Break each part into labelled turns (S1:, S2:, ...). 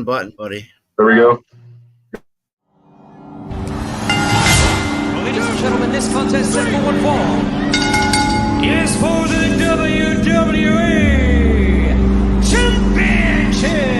S1: button, buddy.
S2: There we go.
S3: Well, ladies and gentlemen, this contest is for one fall. Yes, for the WWE Championship.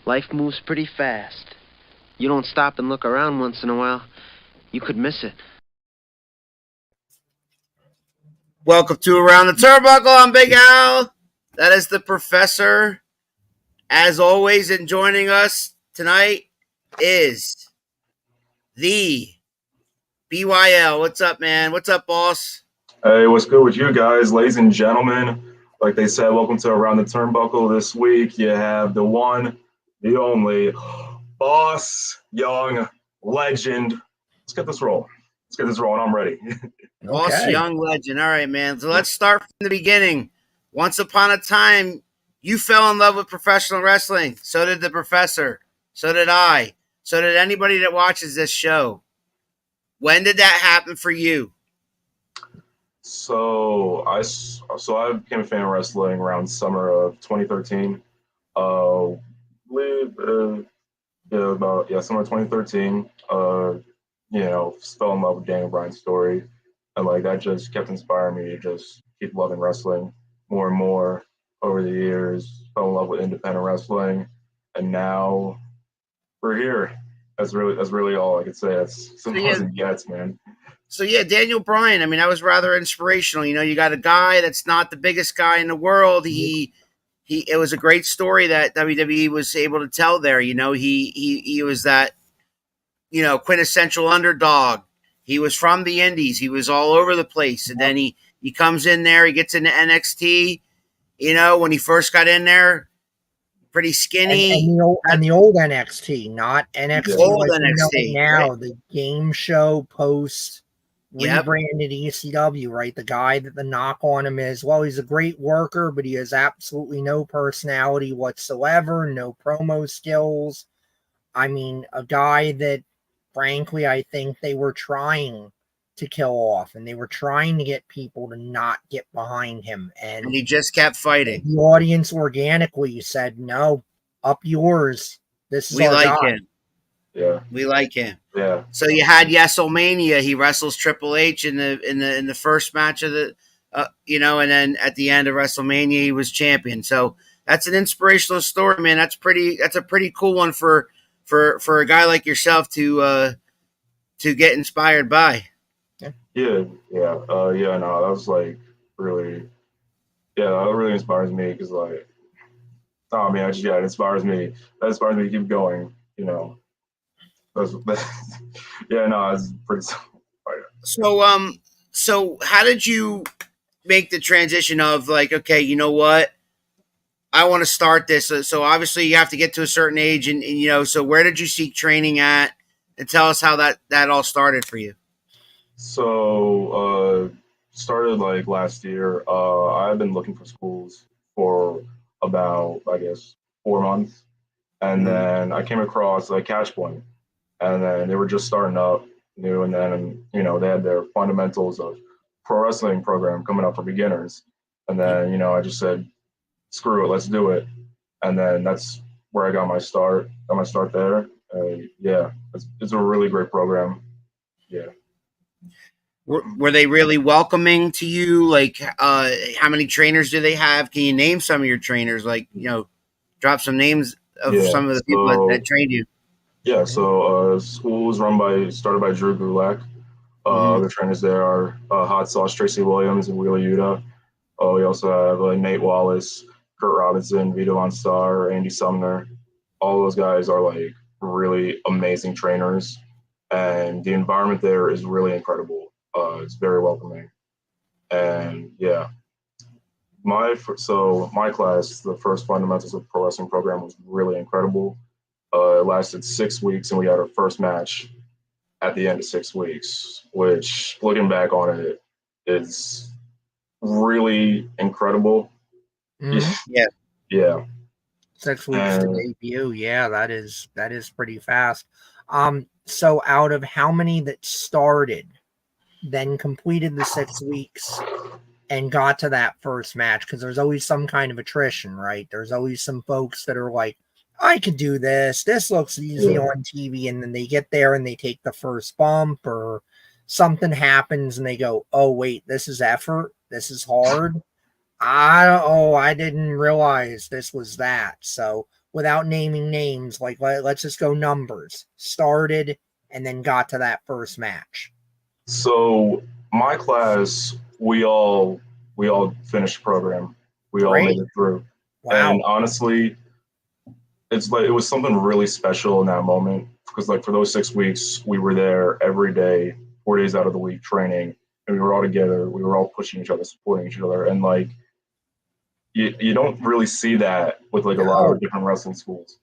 S4: Life moves pretty fast. You don't stop and look around once in a while, you could miss it.
S1: Welcome to Around the Turnbuckle. I'm Big Al. That is the Professor. As always, and joining us tonight is the BYL. What's up, man? What's up, boss?
S2: Hey, what's good with you guys, ladies and gentlemen? Like they said, welcome to Around the Turnbuckle. This week, you have the one, the only, Boss Young Legend. Let's get this rolling. I'm ready.
S1: Boss Young Legend. All right, man. So let's start from the beginning. Once upon a time, you fell in love with professional wrestling. So did the Professor. So did I. So did anybody that watches this show. When did that happen for you?
S2: So I became a fan of wrestling around summer of 2013. Summer of 2013. Fell in love with Daniel Bryan's story, and like that just kept inspiring me to just keep loving wrestling more and more over the years. Fell in love with independent wrestling, and now we're here. That's really all I could say. That's some gets, man.
S1: So yeah, Daniel Bryan. I mean, that was rather inspirational. You know, you got a guy that's not the biggest guy in the world. It was a great story that WWE was able to tell there. You know, he was that, quintessential underdog. He was from the Indies. He was all over the place. And then he comes in there, he gets into NXT. You know, when he first got in there, pretty skinny.
S5: And the old NXT, not NXT.
S1: Old NXT.
S5: Now,
S1: right?
S5: The game show post rebranded ECW, right? The guy that the knock on him is, well, he's a great worker, but he has absolutely no personality whatsoever, no promo skills. I mean, a guy that, frankly, I think they were trying to kill off, and they were trying to get people to not get behind him. And
S1: he just kept fighting.
S5: The audience organically said, no, up yours. This is our guy.
S1: Him.
S2: Yeah.
S1: We like him.
S2: Yeah.
S1: So you had WrestleMania. He wrestles Triple H in the first match of the, and then at the end of WrestleMania, he was champion. So that's an inspirational story, man. That's a pretty cool one for a guy like yourself to get inspired by.
S2: That was like really, that really inspires me because it inspires me. That inspires me to keep going, It's pretty.
S1: So how did you make the transition of like, okay, you know what? I want to start this. So obviously you have to get to a certain age and so where did you seek training at? And tell us how that all started for you.
S2: So started like last year. I've been looking for schools for about, 4 months. And then I came across Cash Point. And then they were just starting up new, and then, they had their fundamentals of pro wrestling program coming up for beginners. And then, I just said, screw it, let's do it. And then that's where I got my start. There. It's a really great program. Yeah.
S1: Were they really welcoming to you? Like, how many trainers do they have? Can you name some of your trainers? Like, drop some names of some of the people that trained you.
S2: Yeah, so school was started by Drew Gulak. The trainers there are Hot Sauce, Tracy Williams, and Wheeler Yuta. We also have Nate Wallace, Kurt Robinson, Vito Lonstar, Andy Sumner. All those guys are really amazing trainers, and the environment there is really incredible. It's very welcoming, and yeah, my class, the first fundamentals of pro wrestling program, was really incredible. It lasted 6 weeks, and we had our first match at the end of 6 weeks, which, looking back on it, is really incredible.
S5: Mhm.
S1: Yeah.
S2: Yeah.
S5: 6 weeks to debut. Yeah, that is pretty fast. So out of how many that started, then completed the 6 weeks and got to that first match, because there's always some kind of attrition, right? There's always some folks that are like, I could do this. This looks easy on TV. And then they get there and they take the first bump, or something happens and they go, oh, wait, this is effort. This is hard. I didn't realize this was that. So without naming names, like let's just go numbers. Started and then got to that first match.
S2: So my class, we all finished the program. We all made it through.
S5: Wow.
S2: And honestly, it's like it was something really special in that moment, because like for those 6 weeks, we were there every day, 4 days out of the week training, and we were all together. We were all pushing each other, supporting each other, and like you don't really see that with like a lot of different wrestling schools.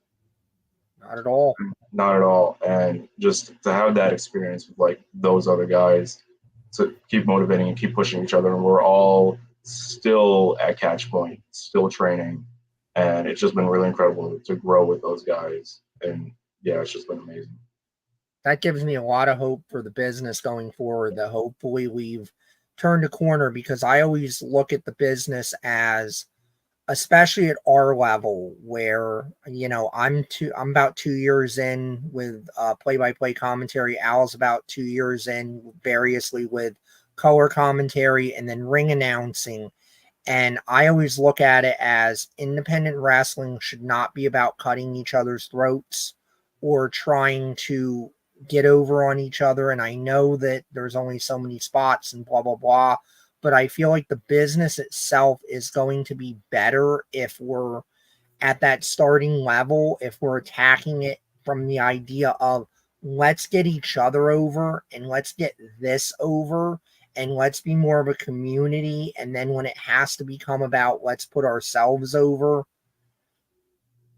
S5: Not at all.
S2: Not at all. And just to have that experience with like those other guys, to keep motivating and keep pushing each other, and we're all still at catch point, still training, and it's just been really incredible to grow with those guys. And yeah, it's just been amazing.
S5: That gives me a lot of hope for the business going forward, that hopefully we've turned a corner, because I always look at the business as, especially at our level, where, you know, I'm about 2 years in with play-by-play commentary. Al's about 2 years in variously with color commentary and then ring announcing. And I always look at it as independent wrestling should not be about cutting each other's throats or trying to get over on each other. And I know that there's only so many spots and blah, blah, blah. But I feel like the business itself is going to be better if we're at that starting level, if we're attacking it from the idea of, let's get each other over and let's get this over and let's be more of a community. And then when it has to become about let's put ourselves over,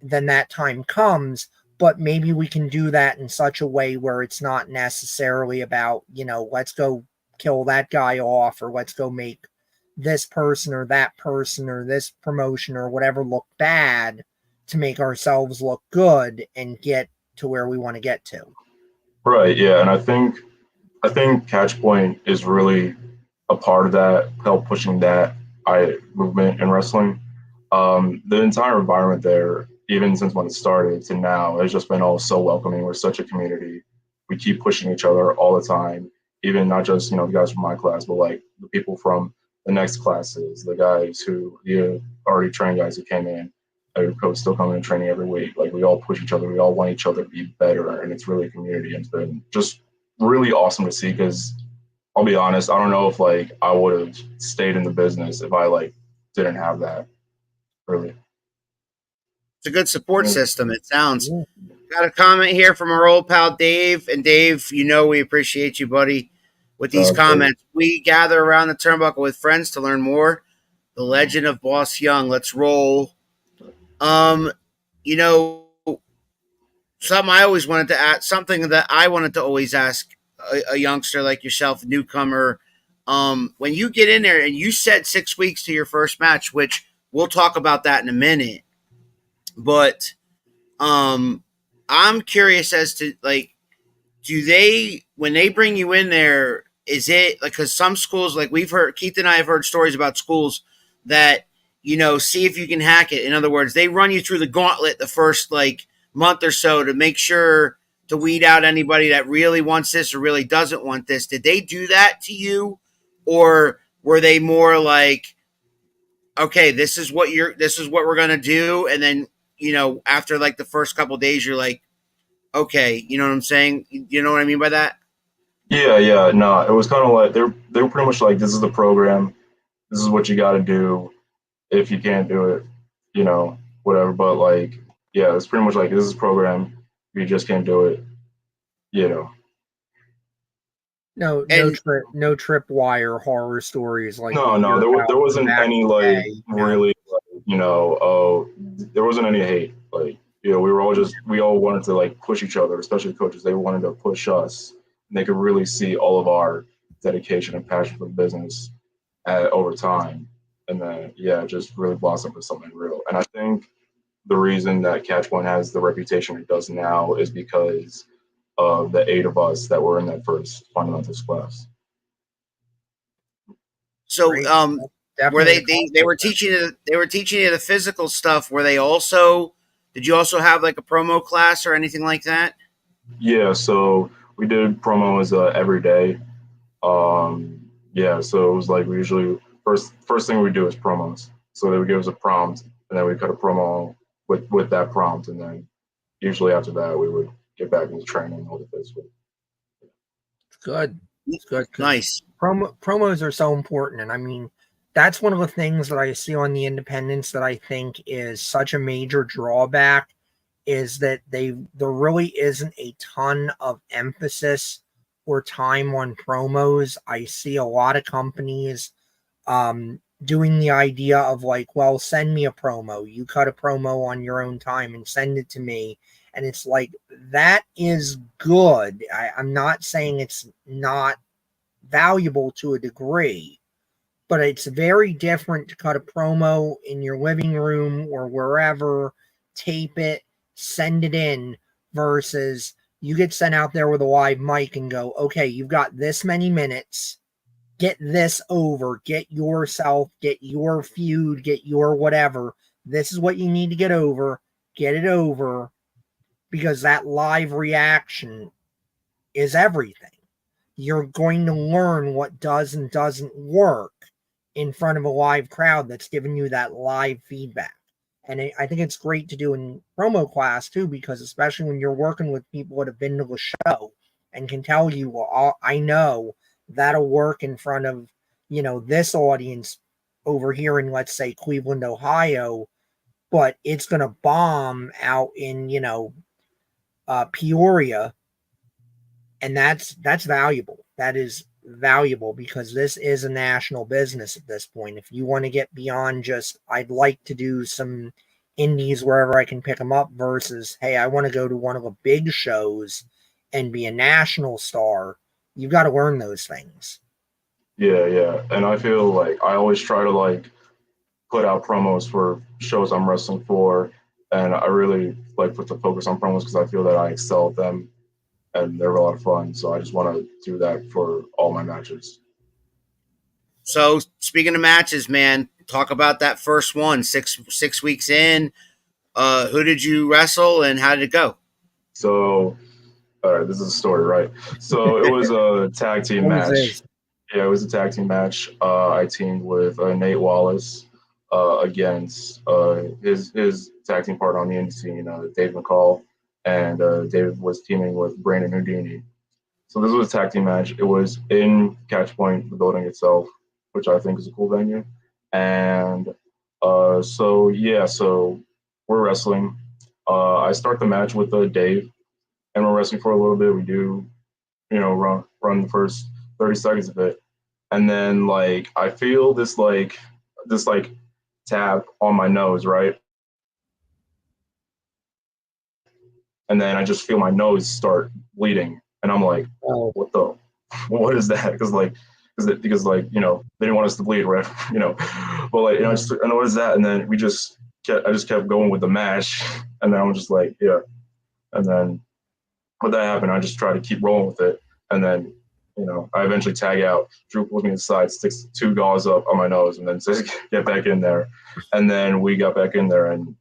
S5: then that time comes. But maybe we can do that in such a way where it's not necessarily about, you know, let's go kill that guy off, or let's go make this person or that person or this promotion or whatever look bad to make ourselves look good and get to where we want to get to.
S2: Right. Yeah. And I think Catch Point is really a part of that, help pushing that movement in wrestling. The entire environment there, even since when it started to now, has just been all so welcoming. We're such a community. We keep pushing each other all the time. Even not just, you know, the guys from my class, but like the people from the next classes, the guys who, the already trained guys who came in, coach still coming and training every week. Like we all push each other. We all want each other to be better, and it's really a community. And it's been just really awesome to see, because I'll be honest, I don't know if like I would have stayed in the business if I like didn't have that. Really.
S1: It's a good support system, it sounds. Got a comment here from our old pal Dave. And Dave, you know we appreciate you, buddy, with these comments. We gather around the turnbuckle with friends to learn more. The legend of Boss Young. Let's roll. You know, something I always wanted to ask, something that I wanted to always ask a youngster like yourself, newcomer. When you get in there, and you said 6 weeks to your first match, which we'll talk about that in a minute. But I'm curious as to, like, do they, when they bring you in there, is it like, because some schools, like we've heard, Keith and I have heard stories about schools that, you know, see if you can hack it. In other words, they run you through the gauntlet the first like month or so to make sure to weed out anybody that really wants this or really doesn't want this. Did they do that to you, or were they more like, okay, this is what we're gonna do, and then, you know, after like the first couple of days, you're like, okay, you know what I'm saying? You know what I mean by that?
S2: Yeah. No, it was kind of like they were pretty much like, this is the program, this is what you got to do. If you can't do it, you know, whatever. But like, yeah, it's pretty much like, this is the program. you just can't do it, you know.
S5: No,
S1: And
S5: no tripwire horror stories like
S2: No,
S5: we
S2: no,
S5: hear about
S2: there wasn't
S5: back
S2: any
S5: in the
S2: like
S5: day,
S2: really, like, there wasn't any hate. Like, we were all we all wanted to like push each other, especially coaches. They wanted to push us, and they could really see all of our dedication and passion for the business over time. And then, yeah, it just really blossomed into something real. And I think the reason that Catchpoint has the reputation it does now is because of the 8 of us that were in that first fundamentals class.
S1: so,
S5: Great.
S1: were
S5: Definitely
S1: they were teaching you the physical stuff? Were they also? Did you also have like a promo class or anything like that?
S2: Yeah, so we did promos every day. Yeah, so it was like we usually first thing we do is promos. So they would give us a prompt, and then we cut a promo with that prompt, and then usually after that we would get back into training and all the physical.
S5: good. It's good because
S1: Nice.
S5: promos are so important, and I mean that's one of the things that I see on the independents that I think is such a major drawback is that there really isn't a ton of emphasis or time on promos. I see a lot of companies doing the idea of like, well, send me a promo. You cut a promo on your own time and send it to me. And it's like, that is good. I'm not saying it's not valuable to a degree, but it's very different to cut a promo in your living room or wherever, tape it, send it in, versus you get sent out there with a live mic and go, okay, you've got this many minutes, get this over, get yourself, get your feud, get your whatever. This is what you need to get it over, because that live reaction is everything. You're going to learn what does and doesn't work in front of a live crowd that's giving you that live feedback. And I think it's great to do in promo class too, because especially when you're working with people that have been to the show and can tell you, well, I know that'll work in front of, this audience over here in, let's say, Cleveland, Ohio, but it's going to bomb out in, Peoria. And that's valuable. That is valuable because this is a national business at this point. If you want to get beyond just, I'd like to do some indies wherever I can pick them up, versus, hey, I want to go to one of the big shows and be a national star, you've got to learn those things.
S2: Yeah, and I feel like I always try to like put out promos for shows I'm wrestling for, and I really like put the focus on promos because I feel that I excel at them and they're a lot of fun. So I just want to do that for all my matches.
S1: So speaking of matches, man, talk about that first one, six weeks in. Who did you wrestle and how did it go?
S2: So, all right, this is a story, right? So it was a tag team match. Yeah, it was a tag team match. I teamed with Nate Wallace against his tag team partner on the indie scene, Dave McCall, and David was teaming with Brandon Houdini. So this was a tag team match. It was in Catchpoint, the building itself, which I think is a cool venue. And so we're wrestling. I start the match with Dave, and we're wrestling for a little bit. We do, run the first 30 seconds of it, and then like I feel this tap on my nose, right? And then I just feel my nose start bleeding, and I'm like,
S5: Oh.
S2: what is that? Because they didn't want us to bleed, right? But like, I know what is that? And then I just kept going with the match, and then I'm just like, yeah. And then when that happened, I just tried to keep rolling with it, and then I eventually tag out. Drew pulls me aside, sticks 2 gauze up on my nose, and then says, "Get back in there." And then we got back in there and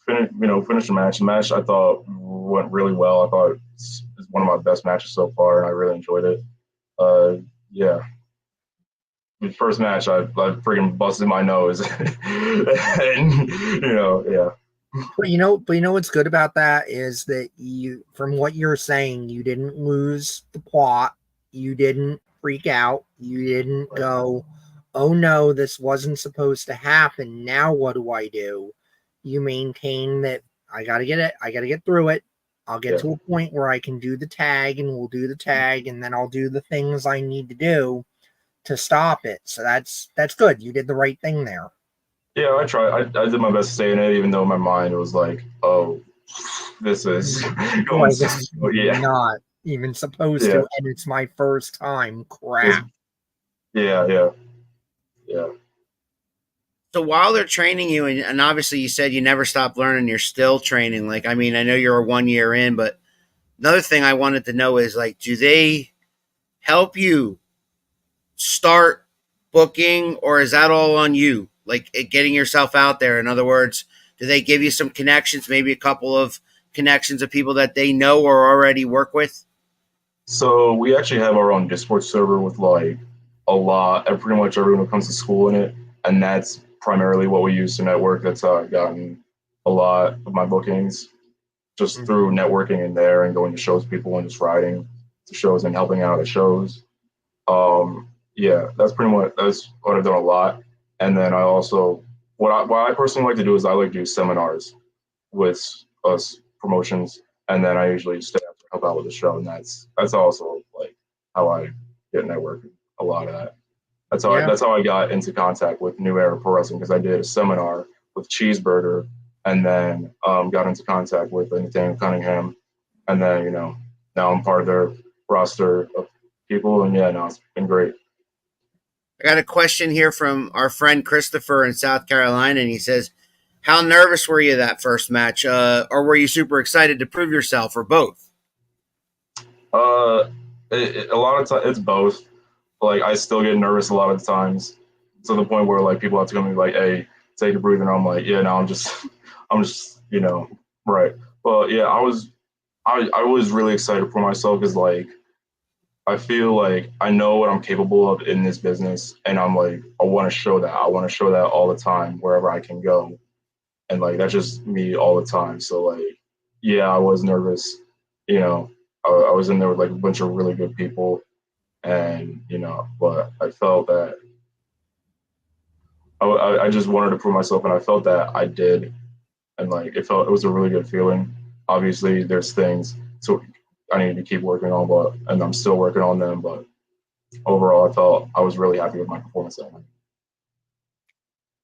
S2: finished the match. The match I thought went really well. I thought it's one of my best matches so far, and I really enjoyed it. Yeah. The first match, I freaking busted my nose, and yeah.
S5: But you know what's good about that is that from what you're saying, you didn't lose the plot, you didn't freak out, you didn't go, oh no, this wasn't supposed to happen. Now what do I do? You maintain that I gotta get through it. I'll get to a point where I can do the tag, and we'll do the tag, and then I'll do the things I need to do to stop it. So that's good. You did the right thing there.
S2: Yeah, I tried. I did my best saying it, even though in my mind it was like, oh, this is going
S5: Like, this is not even supposed to, and it's my first time. Crap.
S2: Yeah.
S1: So while they're training you, and obviously you said you never stop learning, you're still training. Like, I mean, I know you're 1 year in, but another thing I wanted to know is, like, do they help you start booking, or is that all on you? Like, getting yourself out there. In other words, do they give you some connections, maybe a couple of connections of people that they know or already work with?
S2: So we actually have our own Discord server with like pretty much everyone who comes to school in it, and that's primarily what we use to network. That's how I've gotten a lot of my bookings, just through networking in there and going to shows, people and just riding to shows and helping out at shows. Yeah, that's what I've done a lot. And then I also, what I personally like to do is I like to do seminars with us promotions, and then I usually stay up to help out with the show, and that's also like how I get networking. A lot of that. That's how I got into contact with New Era Pro Wrestling, because I did a seminar with Cheeseburger, and then got into contact with Nathaniel Cunningham, and then now I'm part of their roster of people, and now it's been great.
S1: I got a question here from our friend Christopher in South Carolina, and he says, how nervous were you that first match? Or were you super excited to prove yourself, or both?
S2: A lot of times it's both. Like, I still get nervous a lot of the times, to the point where like people have to come and be like, hey, take a breather, and I'm like, yeah, no, I'm just right. But yeah, I was really excited for myself, because like I feel like I know what I'm capable of in this business, and I'm like, I want to show that. I want to show that all the time wherever I can go, and like that's just me all the time. So like, yeah, I was nervous. I was in there with like a bunch of really good people, and but I felt that I just wanted to prove myself, and I felt that I did, and like it was a really good feeling. Obviously, there's things so I need to keep working on, and I'm still working on them. But overall, I felt I was really happy with my performance that night.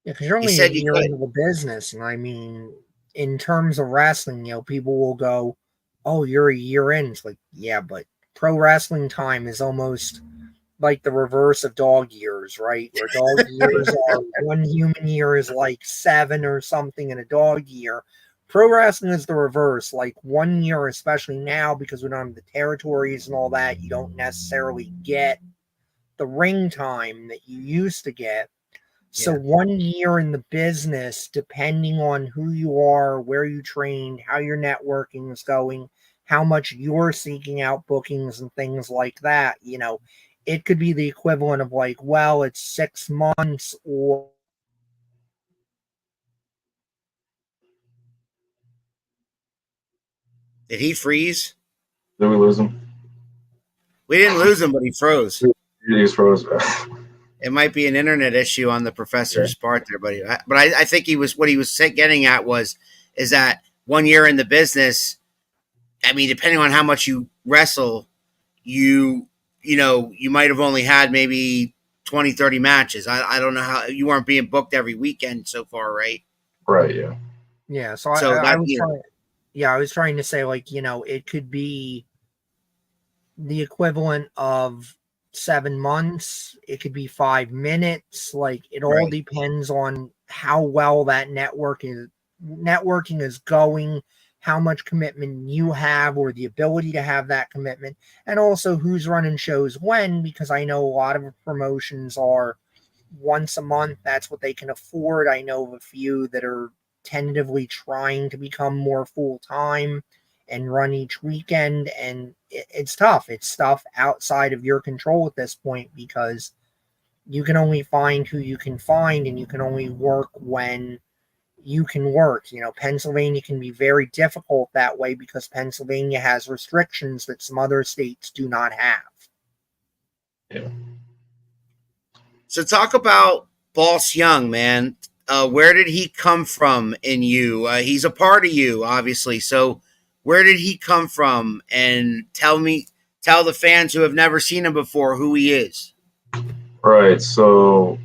S5: Yeah, because you're only a year into the business, and I mean, in terms of wrestling, people will go, "Oh, you're a year in." It's like, yeah, but pro wrestling time is almost like the reverse of dog years, right? Where dog years are 1 human year is like 7 or something in a dog year. Pro wrestling is the reverse. Like 1 year, especially now, because we don't have the territories and all that, you don't necessarily get the ring time that you used to get. So 1 year in the business, depending on who you are, where you trained, how your networking is going, how much you're seeking out bookings and things like that, it could be the equivalent of like, well, it's 6 months, or
S1: did he freeze?
S2: Did we lose him?
S1: We didn't lose him, but he froze.
S2: He just froze.
S1: It might be an internet issue on the professor's part there, but I think what he was getting at is that 1 year in the business, I mean, depending on how much you wrestle, you might have only had maybe 20, 30 matches. I don't know how you weren't being booked every weekend so far, right?
S2: Right. Yeah.
S5: Yeah. So I was trying to say, like, it could be the equivalent of 7 months. It could be 5 minutes. Like, it all depends on how well that networking is going, how much commitment you have, or the ability to have that commitment, and also who's running shows when, because I know a lot of promotions are once a month. That's what they can afford. I know of a few that are tentatively trying to become more full-time and run each weekend, and it's tough. It's stuff outside of your control at this point, because you can only find who you can find, and you can only work when you can work. Pennsylvania can be very difficult that way, because Pennsylvania has restrictions that some other states do not have.
S2: Yeah.
S1: So talk about Boss Young, man. Where did he come from in you? He's a part of you, obviously. So where did he come from? And tell the fans who have never seen him before who he is.
S2: Right. So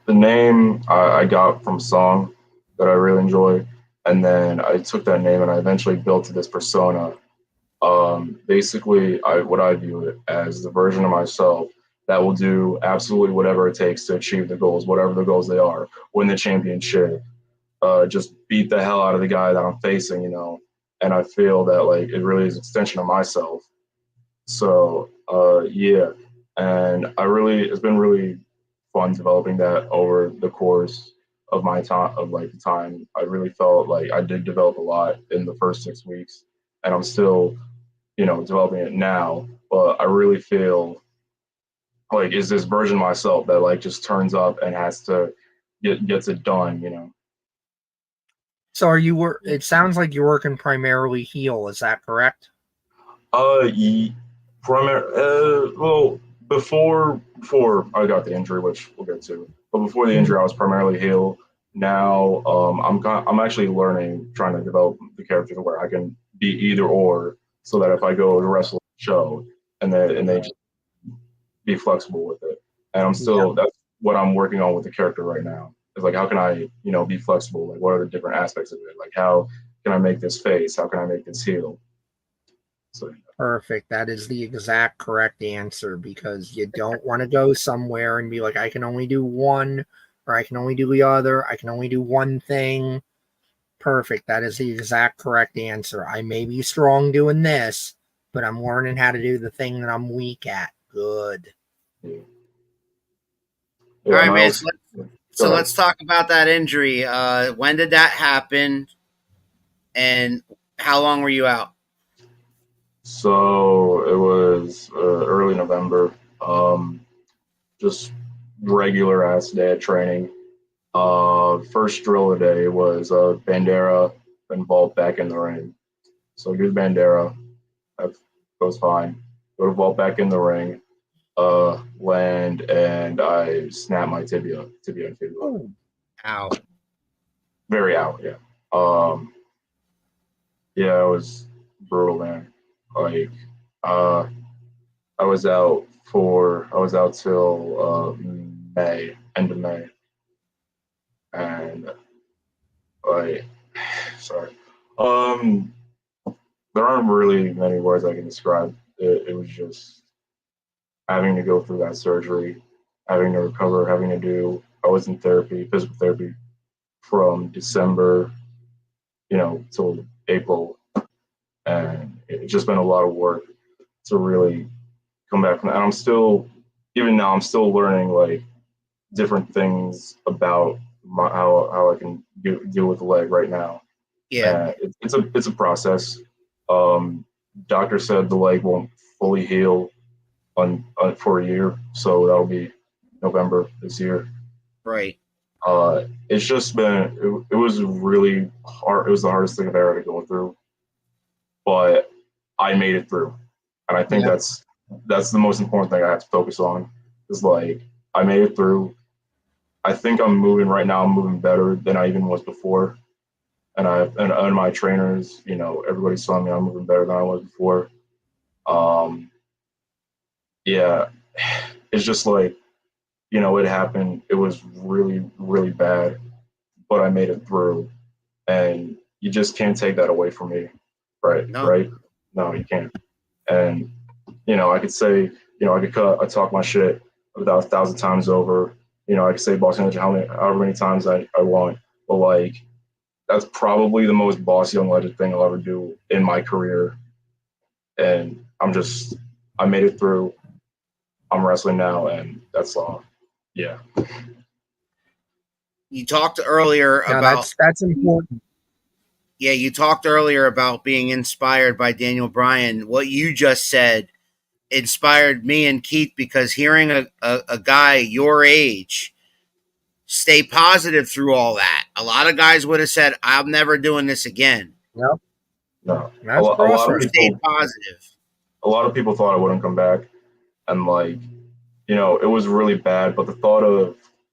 S2: the name I got from a song that I really enjoy, and then I took that name and I eventually built this persona. Basically, what I view it as the version of myself that will do absolutely whatever it takes to achieve the goals, whatever the goals they are, win the championship, just beat the hell out of the guy that I'm facing, And I feel that like it really is an extension of myself. So yeah, and it's been really fun developing that over the course of my time the time. I really felt like I did develop a lot in the first 6 weeks, and I'm still developing it now. But I really feel like is this version of myself that like just turns up and has to gets it done.
S5: So it sounds like you're working primarily heel, is that correct?
S2: Well, before I got the injury, which we'll get to, but before the injury, I was primarily heel. Now, I'm actually trying to develop the character to where I can be either or, so that if I go to wrestle a show and they just be flexible with it. And that's what I'm working on with the character right now. It's like, how can I, be flexible? Like, what are the different aspects of it? Like, how can I make this face? How can I make this heel? So,
S5: Perfect. That is the exact correct answer, because you don't want to go somewhere and be like, I can only do one, or I can only do the other. I can only do one thing. Perfect. That is the exact correct answer. I may be strong doing this, but I'm learning how to do the thing that I'm weak at. Good.
S2: yeah.
S1: All right, man. So let's talk about that injury. When did that happen? And how long were you out?
S2: So it was early November. Just regular ass day of training. First drill of the day was Bandera and vault back in the ring. So do the Bandera, that goes fine. Go to vault back in the ring, land, and I snapped my tibia and fibula.
S5: Oh,
S1: Ow.
S2: Very out, yeah. Yeah, it was brutal, man. Like, I was out till May, end of May, and like, sorry. There aren't really many words I can describe. It was just having to go through that surgery, having to recover, I was in physical therapy from December, till April, and it's just been a lot of work to really come back from that. And even now, I'm still learning like different things about how I can deal with the leg right now.
S1: Yeah.
S2: It's a process. Doctor said the leg won't fully heal for a year, so that'll be November this year.
S1: Right.
S2: It's just been it was really hard. It was the hardest thing I've ever had to go through, but I made it through, and I think that's the most important thing I have to focus on. Is like I made it through. I think I'm moving right now. I'm moving better than I even was before, and my trainers, everybody's telling me I'm moving better than I was before. Yeah, it's just like, it happened. It was really, really bad, but I made it through, and you just can't take that away from me, right?
S1: No.
S2: Right? No, you can't. And I could say, I talk my shit about 1,000 times over. I could say boss energy however many times I want, but like that's probably the most boss young legend thing I'll ever do in my career. And I made it through. I'm wrestling now, and that's all. Yeah.
S1: You talked earlier about
S5: that's important.
S1: Yeah, you talked earlier about being inspired by Daniel Bryan. What you just said inspired me and Keith, because hearing a guy your age stay positive through all that. A lot of guys would have said, I'm never doing this again.
S5: Yep.
S2: No.
S5: That's
S2: a lot of people
S1: stayed positive.
S2: A lot of people thought I wouldn't come back, and like, it was really bad. But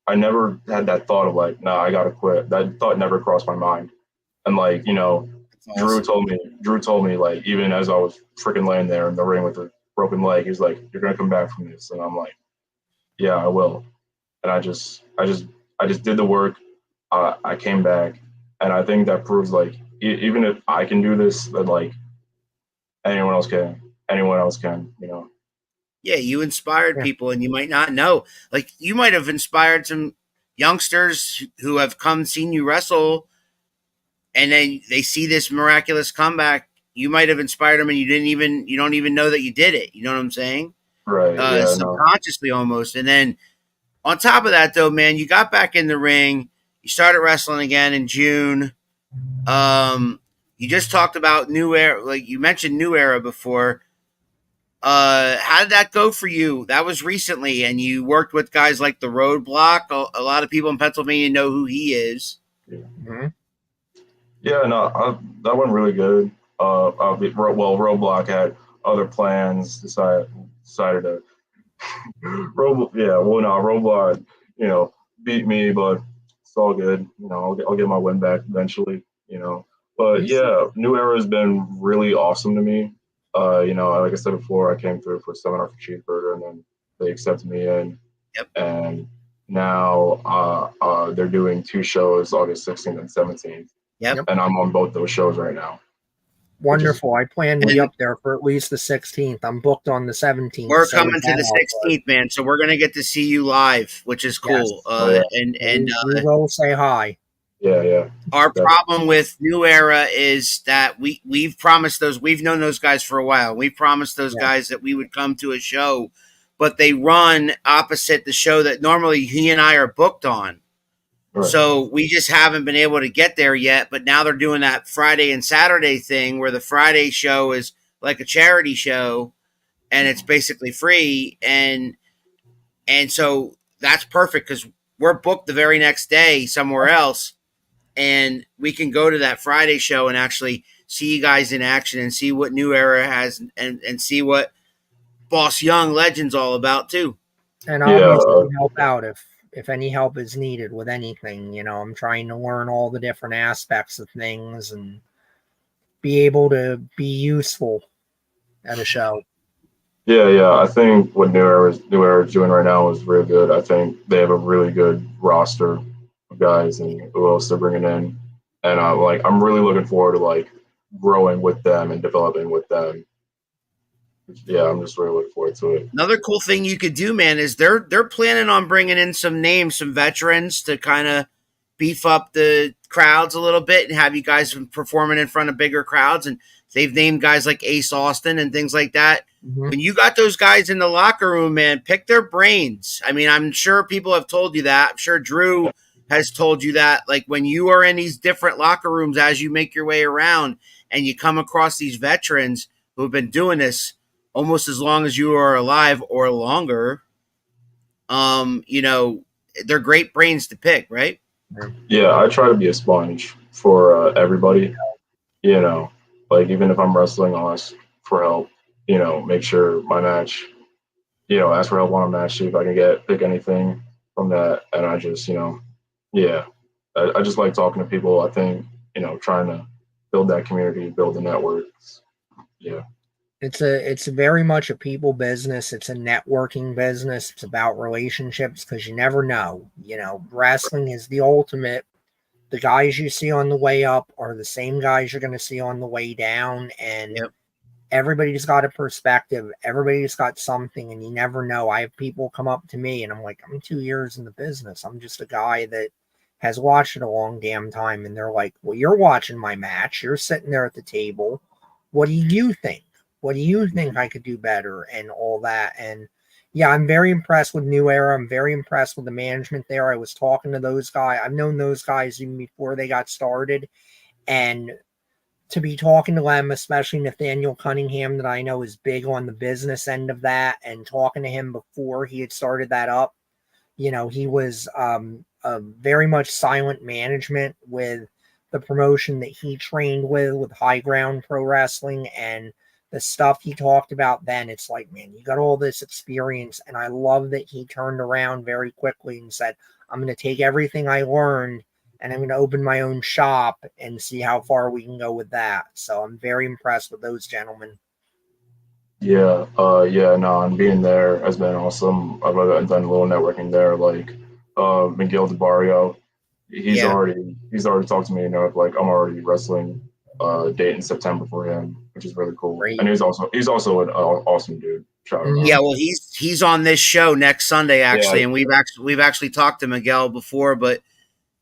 S2: I never had that thought of like, nah, I gotta quit. That thought never crossed my mind. And like, Drew told me like even as I was freaking laying there in the ring with a broken leg, he's like, "You're gonna come back from this," and I'm like, "Yeah, I will." And I just did the work. I came back, and I think that proves like even if I can do this, that like anyone else can. Anyone else can, you know.
S1: Yeah, you inspired people, and you might not know. Like you might have inspired some youngsters who have come seen you wrestle, and then they see this miraculous comeback. You might have inspired them, and you don't even know that you did it. You know what I'm saying?
S2: Right. Yeah. No.
S1: Subconsciously almost. And then on top of that, though, man, you got back in the ring. You started wrestling again in June. You just talked about New Era, like you mentioned New Era before. How did that go for you? That was recently, and you worked with guys like the Roadblock. A lot of people in Pennsylvania know who he is.
S2: Yeah. Mm-hmm. Yeah, no, that went really good. Roadblock had other plans. Decided to Roadblock, you know, beat me, but it's all good. You know, I'll get my win back eventually. You know, but yeah, New Era has been really awesome to me. You know, like I said before, I came through for Seminar for Cheeseburger, and then they accepted me in.
S1: Yep.
S2: And now they're doing 2 shows, August 16th and 17th.
S1: Yep.
S2: And I'm on both those shows right now.
S5: Wonderful. I plan to be up there for at least the 16th. I'm booked on the 17th.
S1: We're coming to the 16th, man. So we're gonna get to see you live, which is cool.
S5: Yes. And we will say hi.
S2: Yeah.
S1: Our problem with New Era is that we've promised those. We've known those guys for a while. We promised those guys that we would come to a show, but they run opposite the show that normally he and I are booked on. Right. So we just haven't been able to get there yet, but now they're doing that Friday and Saturday thing where the Friday show is like a charity show and it's basically free. And so that's perfect because we're booked the very next day somewhere else and we can go to that Friday show and actually see you guys in action and see what New Era has and see what Boss Young Legend's all about too.
S5: And obviously help out if any help is needed with anything. You know, I'm trying to learn all the different aspects of things and be able to be useful at a show.
S2: Yeah. I think what New Era is doing right now is really good. I think they have a really good roster of guys and who else they're bringing in. And I'm really looking forward to like growing with them and developing with them. Yeah, I'm just really looking forward to it.
S1: Another cool thing you could do, man, is they're planning on bringing in some names, some veterans to kind of beef up the crowds a little bit and have you guys performing in front of bigger crowds. And they've named guys like Ace Austin and things like that. Mm-hmm. When you got those guys in the locker room, man, pick their brains. I mean, I'm sure people have told you that. I'm sure Drew has told you that. Like when you are in these different locker rooms as you make your way around and you come across these veterans who have been doing this almost as long as you are alive or longer, you know, they're great brains to pick, right?
S2: Yeah, I try to be a sponge for everybody, you know, like even if I'm wrestling, I'll ask for help, you know, make sure my match, you know, ask for help on a match, see if I can pick anything from that. And I just, you know, I just like talking to people. I think, you know, trying to build that community, build the networks. Yeah.
S5: It's very much a people business. It's a networking business. It's about relationships because you never know. You know, wrestling is the ultimate. The guys you see on the way up are the same guys you're going to see on the way down. And everybody's got a perspective. Everybody's got something, and you never know. I have people come up to me, and I'm like, I'm 2 years in the business. I'm just a guy that has watched it a long damn time. And they're like, well, you're watching my match. You're sitting there at the table. What do you think? What do you think I could do better and all that? And yeah, I'm very impressed with New Era. I'm very impressed with the management there. I was talking to those guys. I've known those guys even before they got started. And to be talking to them, especially Nathaniel Cunningham, that I know is big on the business end of that, and talking to him before he had started that up, you know, he was a very much silent management with the promotion that he trained with High Ground Pro Wrestling, and the stuff he talked about then. It's like, man, you got all this experience. And I love that he turned around very quickly and said, I'm going to take everything I learned and I'm going to open my own shop and see how far we can go with that. So I'm very impressed with those gentlemen.
S2: Yeah, no, and being there has been awesome. I've done a little networking there, like Miguel DeBarrio. He's
S1: Yeah.
S2: already talked to me, like I'm already wrestling date in September for him, which is really cool.
S5: Great.
S2: And he's also an awesome dude. Shout him
S1: Yeah,
S2: out.
S1: well, he's on this show next Sunday actually,
S2: Yeah,
S1: and we've actually talked to Miguel before, but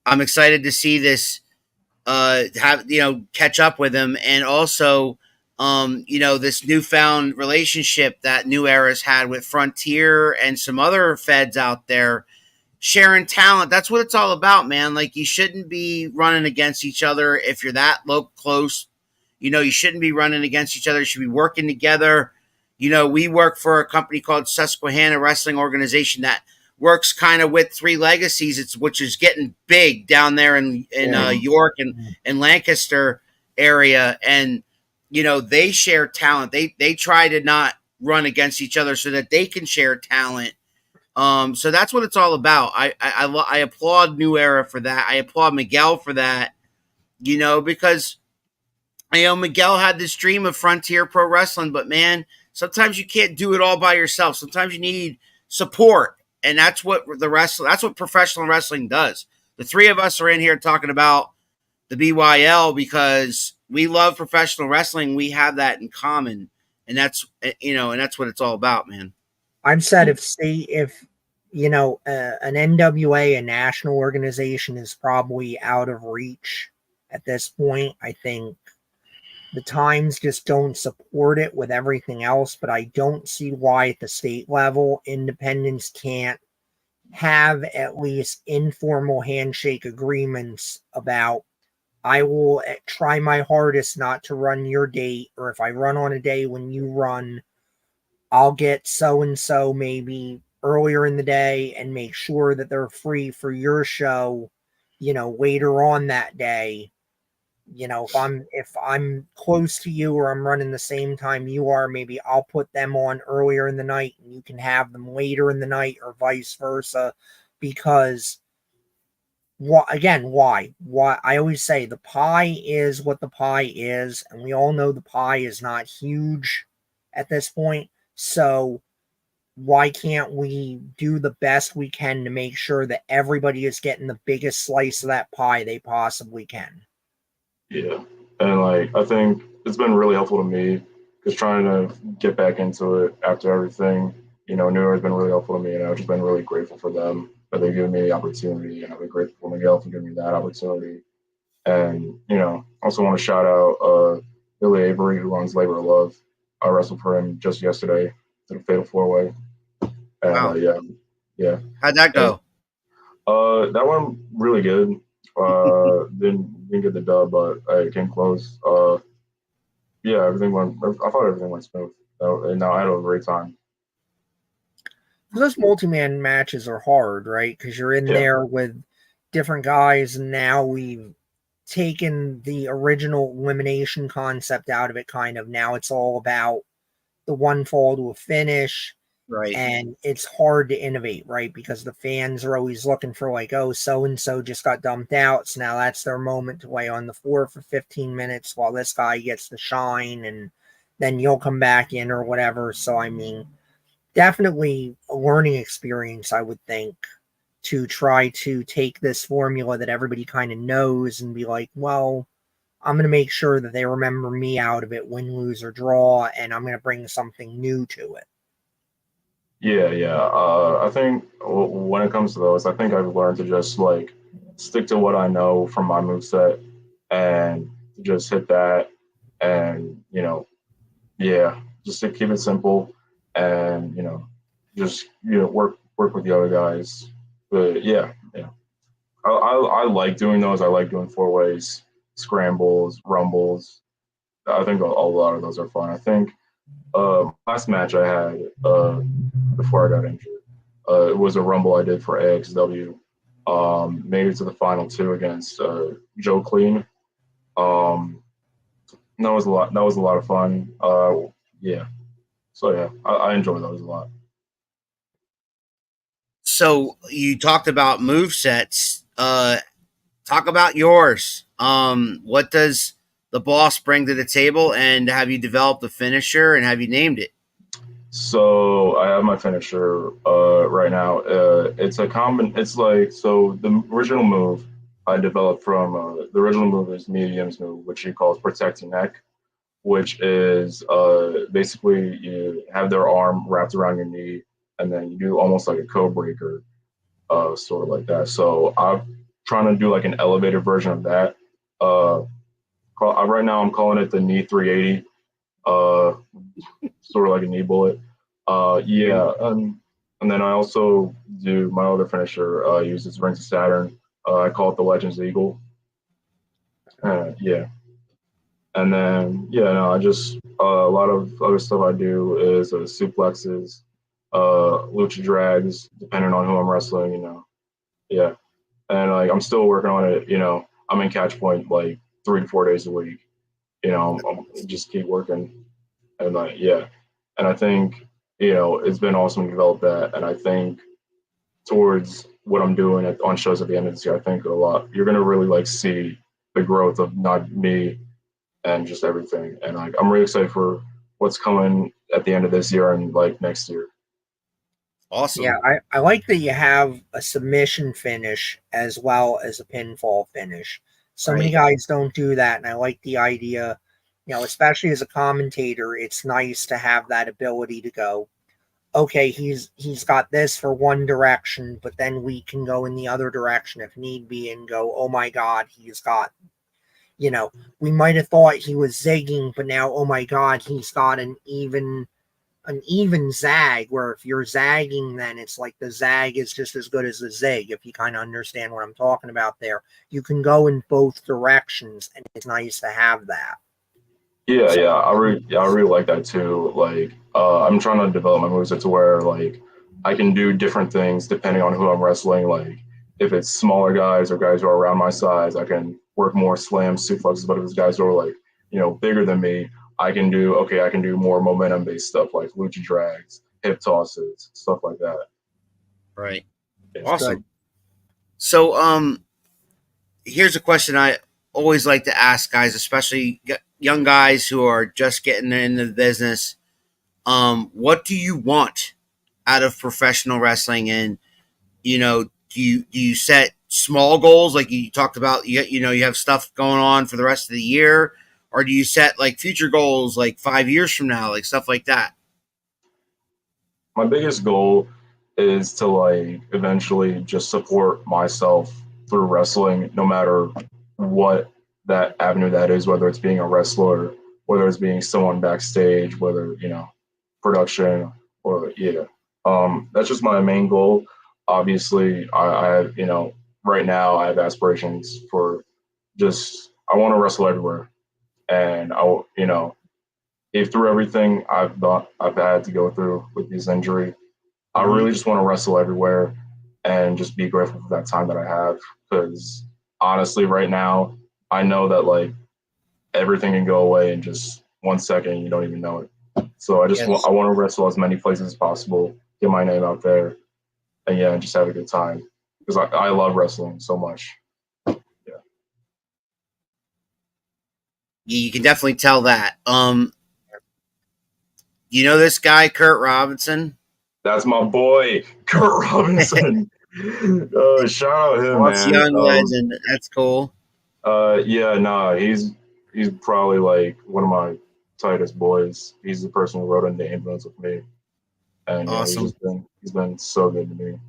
S1: I'm excited to see this catch up with him, and also this newfound relationship that New Era's had with Frontier and some other feds out there sharing talent. That's what it's all about, man. Like, you shouldn't be running against each other if you're that close. You shouldn't be running against each other. You should be working together. We work for a company called Susquehanna Wrestling Organization that works kind of with Three Legacies, which is getting big down there in York and Lancaster area, and they share talent. They try to not run against each other so that they can share talent. So that's what it's all about. I applaud New Era for that. I applaud Miguel for that. Because Miguel had this dream of Frontier Pro Wrestling, but man, sometimes you can't do it all by yourself. Sometimes you need support, and that's what that's what professional wrestling does. The three of us are in here talking about the BYL because we love professional wrestling. We have that in common, and that's what it's all about, man.
S5: I've said if an NWA, a national organization, is probably out of reach at this point. I think the times just don't support it with everything else, but I don't see why at the state level independents can't have at least informal handshake agreements about, I will try my hardest not to run your date, or if I run on a day when you run, I'll get so and so maybe earlier in the day and make sure that they're free for your show, later on that day. If I'm close to you or I'm running the same time you are, maybe I'll put them on earlier in the night and you can have them later in the night, or vice versa. Because why? I always say the pie is what the pie is, and we all know the pie is not huge at this point. So why can't we do the best we can to make sure that everybody is getting the biggest slice of that pie they possibly can?
S2: yeah, and like I think it's been really helpful to me because trying to get back into it after everything, New York has been really helpful to me, and I've just been really grateful for them that they've given me the opportunity, and I've been grateful for Miguel for giving me that opportunity. And also want to shout out Billy Avery, who runs Labor of Love. I wrestled for him just yesterday to the Fatal 4-Way, and
S1: Wow.
S2: yeah.
S1: How'd that go?
S2: That went really good. Didn't get the dub, but it came close. Yeah, everything went. I thought everything went smooth. And I had a great time.
S5: Those multi-man matches are hard, right? Because you're in there with different guys, and now we've taken the original elimination concept out of it, kind of. Now it's all about the one fall to a finish.
S1: Right.
S5: And it's hard to innovate, right? Because the fans are always looking for, like, oh, so-and-so just got dumped out, so now that's their moment to lay on the floor for 15 minutes while this guy gets the shine, and then you'll come back in or whatever. So, I mean, definitely a learning experience, I would think, to try to take this formula that everybody kind of knows and be like, well, I'm going to make sure that they remember me out of it, win, lose, or draw, and I'm going to bring something new to it.
S2: Yeah. I think when it comes to those, I think I've learned to just like stick to what I know from my moveset and just hit that, and just to keep it simple, and just work with the other guys. But yeah. I like doing those. I like doing 4-ways, scrambles, rumbles. I think a lot of those are fun. I think last match I had before I got injured, it was a rumble I did for AXW. Made it to the final 2 against Joe Clean. That was a lot. That was a lot of fun. Yeah. So yeah, I enjoy those a lot.
S1: So you talked about move sets. Talk talk about yours. What does the boss bring to the table, and have you developed a finisher, and have you named it?
S2: So I have my finisher right now. It's a common. It's like so the original move I developed from the original move is medium's move, which he calls protecting neck, which is basically you have their arm wrapped around your knee, and then you do almost like a code breaker, sort of like that. So I'm trying to do like an elevated version of that. Right now I'm calling it the knee 380, uh, sort of like a knee bullet. Yeah, and then I also do my other finisher. Uses Rings of Saturn. I call it the Legends Eagle. Yeah, and then yeah, no, I just a lot of other stuff I do is suplexes, lucha drags, depending on who I'm wrestling. Yeah, and like I'm still working on it. I'm in catch point like 3 to 4 days a week. I'm just keep working, and like yeah, and I think it's been awesome to develop that, and I think towards what I'm doing on shows at the end of this year, I think a lot you're gonna really like see the growth of not me and just everything, and like I'm really excited for what's coming at the end of this year and like next year.
S1: Awesome.
S5: Yeah, I like that you have a submission finish as well as a pinfall finish. So many guys don't do that, and I like the idea, especially as a commentator, it's nice to have that ability to go, okay, he's got this for one direction, but then we can go in the other direction if need be and go, oh my God, he's got, we might have thought he was zigging, but now, oh my God, he's got an even zag, where if you're zagging, then it's like the zag is just as good as the zig, if you kind of understand what I'm talking about there. You can go in both directions, and it's nice to have that.
S2: Yeah, I really like that too. Like, I'm trying to develop my moves to where like I can do different things depending on who I'm wrestling. Like, if it's smaller guys or guys who are around my size, I can work more slams, suplexes. But if it's guys who are like bigger than me, I can do more momentum based stuff like lucha drags, hip tosses, stuff like that.
S1: Right.
S2: Yeah.
S1: Awesome.
S5: Good.
S1: So, here's a question I always like to ask guys, especially young guys who are just getting into the business. What do you want out of professional wrestling? And do you set small goals like you talked about? You have stuff going on for the rest of the year, or do you set like future goals like 5 years from now, like stuff like that?
S2: My biggest goal is to like eventually just support myself through wrestling, no matter what that avenue that is, whether it's being a wrestler, whether it's being someone backstage, whether production or yeah. That's just my main goal. Obviously, I have right now I have aspirations for just I want to wrestle everywhere, and if through everything I've had to go through with this injury, I really just want to wrestle everywhere and just be grateful for that time that I have. Because honestly, right now, I know that like everything can go away in just 1 second and you don't even know it. So I want to wrestle as many places as possible, get my name out there, and yeah, just have a good time. Because I love wrestling so much. Yeah.
S1: You can definitely tell that. You know this guy, Kurt Robinson?
S2: That's my boy, Kurt Robinson. Shout out him,
S1: What's
S2: man.
S1: young legend? That's cool.
S2: Yeah, nah, he's probably like one of my tightest boys. He's the person who wrote in the ambulance with me, and
S1: Awesome.
S2: he's been so good to me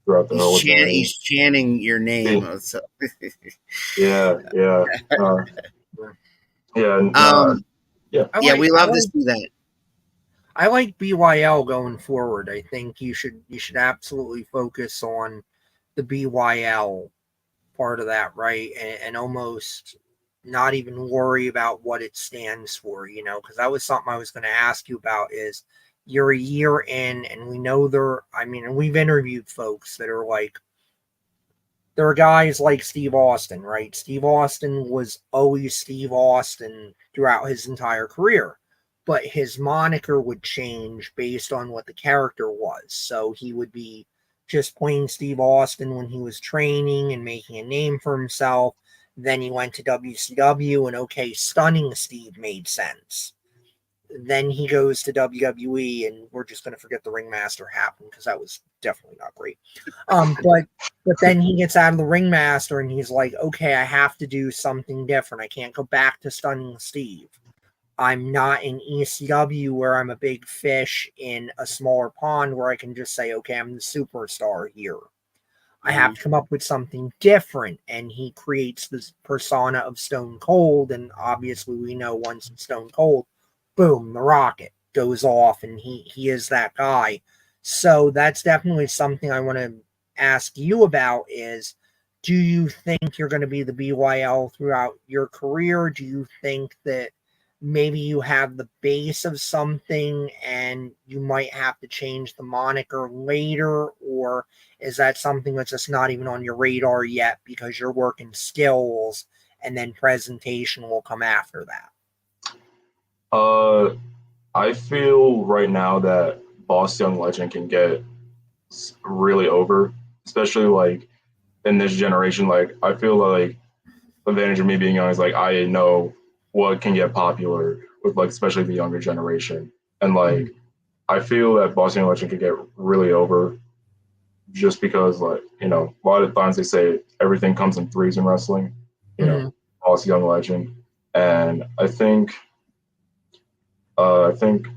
S2: throughout the whole journey.
S1: He's chanting your name.
S2: Yeah. Yeah,
S1: Yeah, we love to see that.
S5: I like BYL going forward. I think you should absolutely focus on the BYL part of that, right? And almost not even worry about what it stands for, because that was something I was going to ask you about. Is you're a year in, and we know and we've interviewed folks that are like, there are guys like Steve Austin, right? Steve Austin was always Steve Austin throughout his entire career, but his moniker would change based on what the character was. So he would be just plain Steve Austin when he was training and making a name for himself. Then he went to WCW, and okay, stunning Steve made sense. Then he goes to WWE, and we're just going to forget the Ringmaster happened because that was definitely not great. But then he gets out of the Ringmaster, and he's like, okay, I have to do something different. I can't go back to stunning Steve. I'm not in ECW where I'm a big fish in a smaller pond where I can just say, okay, I'm the superstar here. I have to come up with something different. And he creates this persona of Stone Cold. And obviously we know once it's Stone Cold, boom, the rocket goes off and he is that guy. So that's definitely something I want to ask you about is, do you think you're going to be the BYL throughout your career? Do you think that maybe you have the base of something and you might have to change the moniker later? Or is that something that's just not even on your radar yet because you're working skills and then presentation will come after that?
S2: I feel right now that Boss Young Legend can get really over, especially like in this generation. Like I feel like the advantage of me being young is like I know what can get popular with like especially the younger generation, and like I feel that Boss Young Legend can get really over just because like a lot of times they say everything comes in threes in wrestling. Boss Young Legend, and I think I think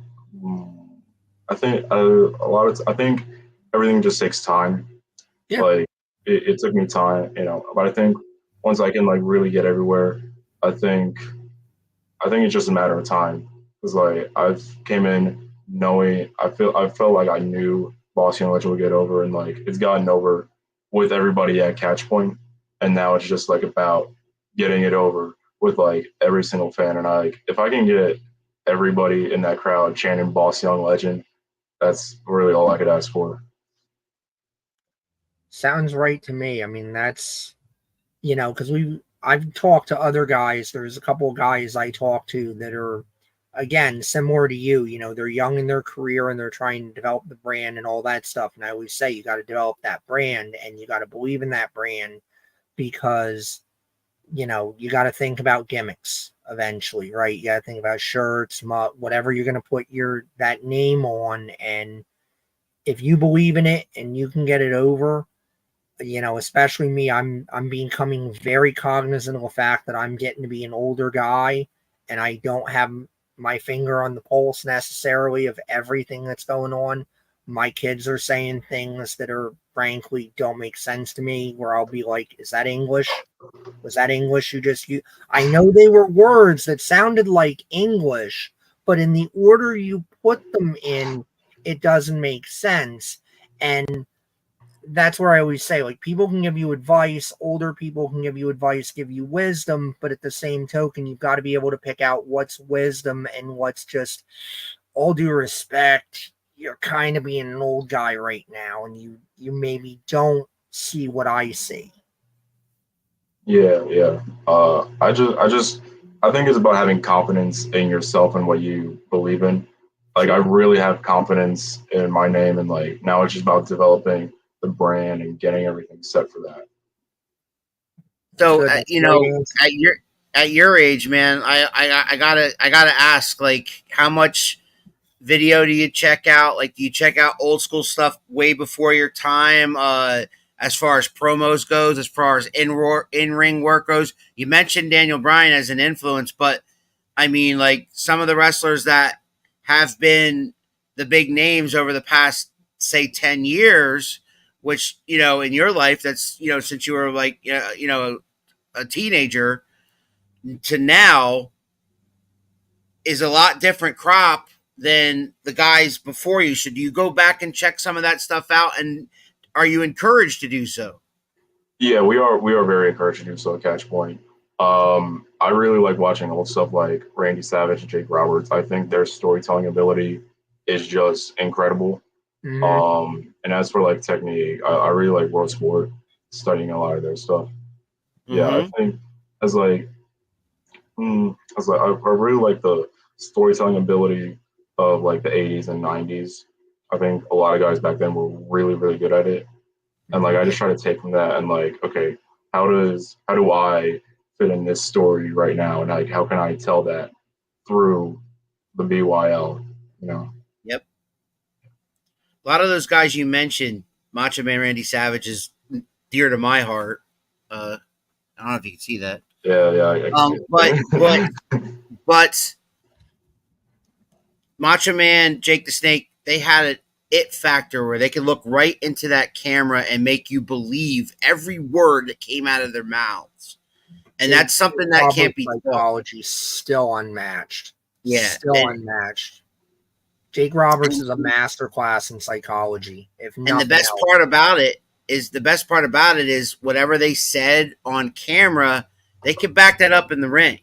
S2: I think everything just takes time.
S5: Yeah.
S2: Like it took me time, but I think once I can like really get everywhere, I think it's just a matter of time. Because like I've came in knowing I felt like I knew Boss Young Legend would get over, and like it's gotten over with everybody at Catch Point, and now it's just like about getting it over with like every single fan. And if I can get everybody in that crowd chanting Boss Young Legend, that's really all I could ask for.
S5: Sounds right to me. I mean, that's, because I've talked to other guys. There's a couple of guys I talk to that are, again, similar to you. They're young in their career and they're trying to develop the brand and all that stuff. And I always say you got to develop that brand and you got to believe in that brand because, you got to think about gimmicks eventually, right? You got to think about shirts, whatever you're going to put that name on. And if you believe in it and you can get it over, especially me, I'm becoming very cognizant of the fact that I'm getting to be an older guy and I don't have my finger on the pulse necessarily of everything that's going on. My kids are saying things that are frankly don't make sense to me where I'll be like, is that English? Was that English you just used? I know they were words that sounded like English, but in the order you put them in, it doesn't make sense. And that's where I always say, like, people can give you advice, older people can give you advice, give you wisdom, but at the same token, you've got to be able to pick out what's wisdom and what's just, all due respect, you're kind of being an old guy right now, and you maybe don't see what I see.
S2: Yeah. I think it's about having confidence in yourself and what you believe in. Like I really have confidence in my name, and like now it's just about developing the brand and getting everything set for that.
S1: So at your age, man, I gotta ask, like, how much video do you check out? Like, do you check out old school stuff way before your time? As far as promos goes, as far as in ring work goes, you mentioned Daniel Bryan as an influence, but I mean, like some of the wrestlers that have been the big names over the past, say, 10 years, which, in your life, that's, since you were like, a teenager to now is a lot different crop than the guys before you. So do you go back and check some of that stuff out, and are you encouraged to do so?
S2: Yeah, we are very encouraged to do so at Catch Point. I really like watching old stuff like Randy Savage and Jake Roberts. I think their storytelling ability is just incredible. And as for like technique, I really like World Sport, studying a lot of their stuff. Yeah, I think as like I really like the storytelling ability of like the 80s and 90s. I think a lot of guys back then were really, really good at it. And like I just try to take from that and like, okay, how do I fit in this story right now, and like how can I tell that through the BYL, you know?
S1: Yep. A lot of those guys you mentioned, Macho Man Randy Savage is dear to my heart. I don't know if you can see that.
S2: Yeah, I can see
S1: But Macho Man, Jake the Snake, they had an it factor where they could look right into that camera and make you believe every word that came out of their mouths. And that's something that can't be taught.
S5: Psychology still unmatched.
S1: Yeah.
S5: Still unmatched. Jake Roberts is a masterclass in psychology.
S1: And the best part about it is whatever they said on camera, they can back that up in the ring.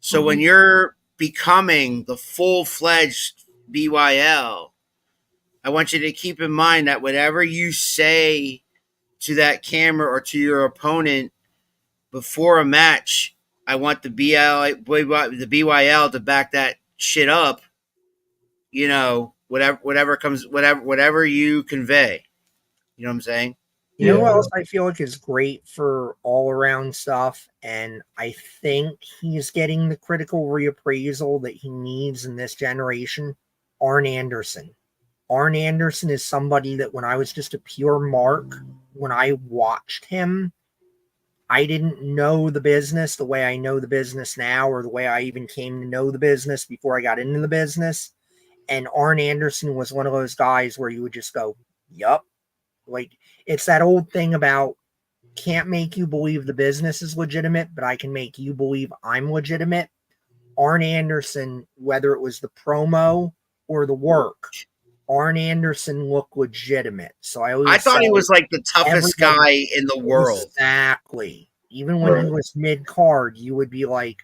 S1: So when you're becoming the full-fledged BYL, I want you to keep in mind that whatever you say to that camera or to your opponent before a match, I want the BYL to back that shit up. You know, whatever you convey. You know what I'm saying?
S5: You know what else I feel like is great for all around stuff, and I think he's getting the critical reappraisal that he needs in this generation? Arn Anderson. Arn Anderson is somebody that when I was just a pure mark, when I watched him, I didn't know the business the way I know the business now, or the way I even came to know the business before I got into the business. And Arn Anderson was one of those guys where you would just go, yup. Like, it's that old thing about can't make you believe the business is legitimate, but I can make you believe I'm legitimate. Arn Anderson, whether it was the promo or the work, Arn Anderson looked legitimate. So I
S1: thought he was like the toughest guy in the world.
S5: Exactly. Even when he was mid-card, you would be like,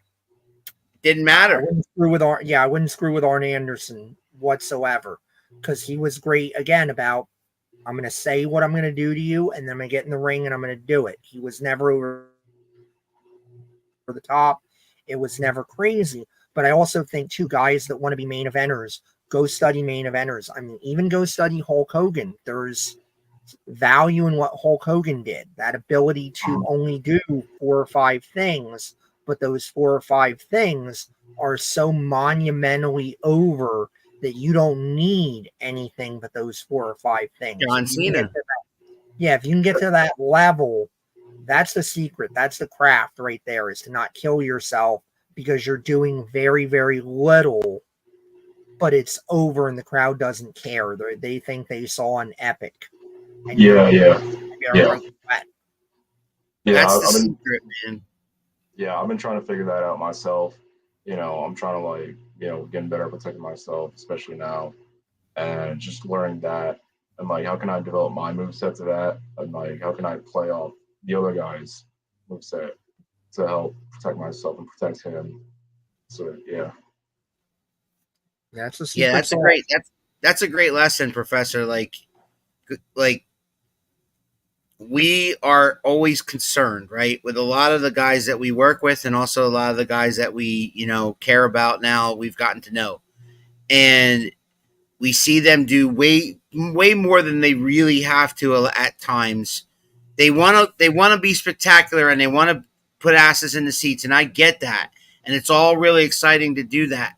S1: didn't matter.
S5: I wouldn't screw with Arn Anderson whatsoever, because he was great again about, I'm going to say what I'm going to do to you, and then I'm going to get in the ring and I'm going to do it. He was never over the top. It was never crazy. But I also think, too, guys that want to be main eventers, go study main eventers. I mean, even go study Hulk Hogan. There's value in what Hulk Hogan did. That ability to only do 4 or 5 things, but those 4 or 5 things are so monumentally over that you don't need anything but those 4 or 5 things.
S1: John Cena.
S5: If you can get to that level, that's the secret. That's the craft right there, is to not kill yourself because you're doing very, very little, but it's over and the crowd doesn't care. They think they saw an epic. And
S2: Yeah.
S1: That's the secret, man.
S2: Yeah, I've been trying to figure that out myself. You know, I'm trying to like, you know, getting better at protecting myself, especially now, and just learning that, and like, how can I develop my moveset to that, and like, how can I play off the other guy's moveset to help protect myself and protect him. So
S5: that's
S1: that's a great lesson, Professor. Like we are always concerned, right, with a lot of the guys that we work with, and also a lot of the guys that we, you know, care about now. We've gotten to know, and we see them do way more than they really have to at times. They want to be spectacular, and they want to put asses in the seats, and I get that, and it's all really exciting to do that.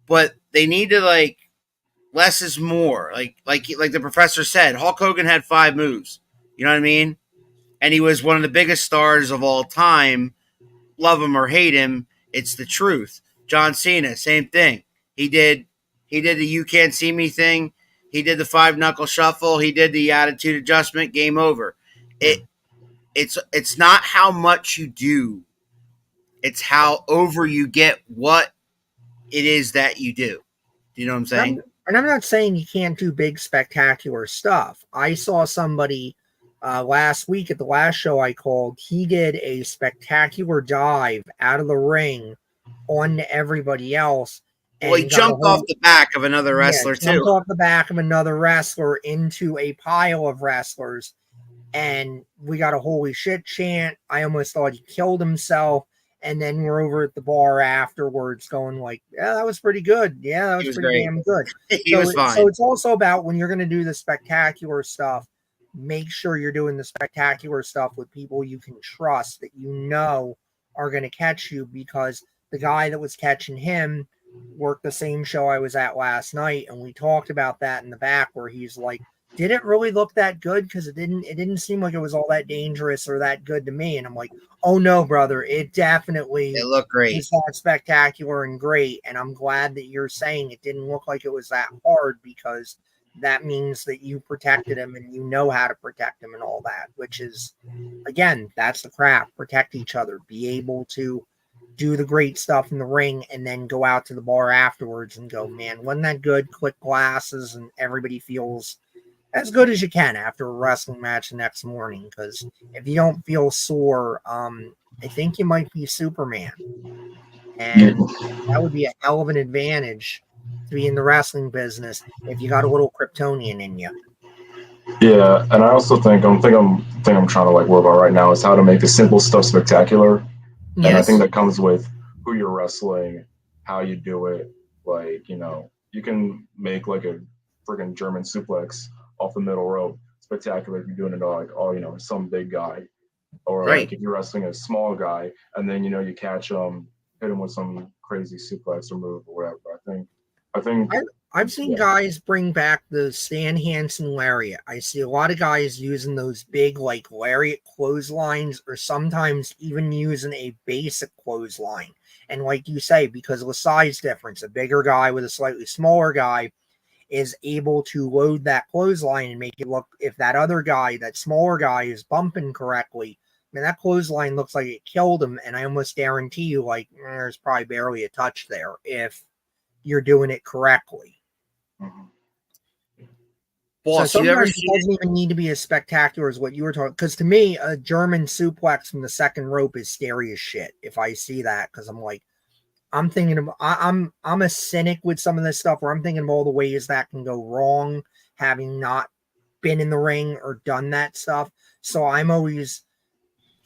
S1: But they need to, like, less is more. Like the professor said, Hulk Hogan had 5 moves. You know what I mean? And he was one of the biggest stars of all time. Love him or hate him, it's the truth. John Cena, same thing. He did the "you can't see me" thing. He did the 5-knuckle shuffle. He did the attitude adjustment. Game over. It's not how much you do. It's how over you get what it is that you do. Do you know what I'm saying?
S5: And I'm not saying you can't do big, spectacular stuff. I saw somebody last week at the last show I called. He did a spectacular dive out of the ring on everybody else.
S1: Well, he jumped off the back of another wrestler, too.
S5: Jumped off the back of another wrestler into a pile of wrestlers. And we got a holy shit chant. I almost thought he killed himself. And then we're over at the bar afterwards going like, yeah, that was pretty good. Yeah, that was pretty
S1: great.
S5: damn good.
S1: He was fine.
S5: So it's also about when you're going to do the spectacular stuff, make sure you're doing the spectacular stuff with people you can trust that you know are going to catch you, because the guy that was catching him worked the same show I was at last night, and we talked about that in the back where he's like, didn't really look that good because it didn't seem like it was all that dangerous or that good to me. And I'm like, oh no, brother, it definitely
S1: looked great.
S5: was that spectacular and great. And I'm glad that you're saying it didn't look like it was that hard, because that means that you protected him and you know how to protect him and all that, which is, again, that's the craft. Protect each other, be able to do the great stuff in the ring, and then go out to the bar afterwards and go, man, wasn't that good? Click glasses, and everybody feels as good as you can after a wrestling match the next morning. Because if you don't feel sore, I think you might be Superman. And that would be a hell of an advantage to be in the wrestling business if you got a little Kryptonian in you.
S2: Yeah, and I also think I'm trying to like work on right now is how to make the simple stuff spectacular.
S5: Yes.
S2: And I think that comes with who you're wrestling, how you do it. Like, you can make like a freaking German suplex off the middle rope spectacular if you're doing it like, some big guy. Or like if you're wrestling a small guy and then, you catch him, hit him with some crazy suplex or move or whatever. I think
S5: I've seen guys bring back the Stan Hansen lariat. I see a lot of guys using those big like lariat clotheslines, or sometimes even using a basic clothesline. And like you say, because of the size difference, a bigger guy with a slightly smaller guy is able to load that clothesline and make it look, if that other guy, that smaller guy, is bumping correctly, man, that clothesline looks like it killed him. And I almost guarantee you, like, there's probably barely a touch there if you're doing it correctly.
S1: Boss,
S5: so sometimes it doesn't even need to be as spectacular as what you were talking. Because to me, a German suplex from the second rope is scary as shit if I see that. Because I'm like, I'm thinking of, I'm a cynic with some of this stuff where I'm thinking of all the ways that can go wrong, having not been in the ring or done that stuff. So I'm always,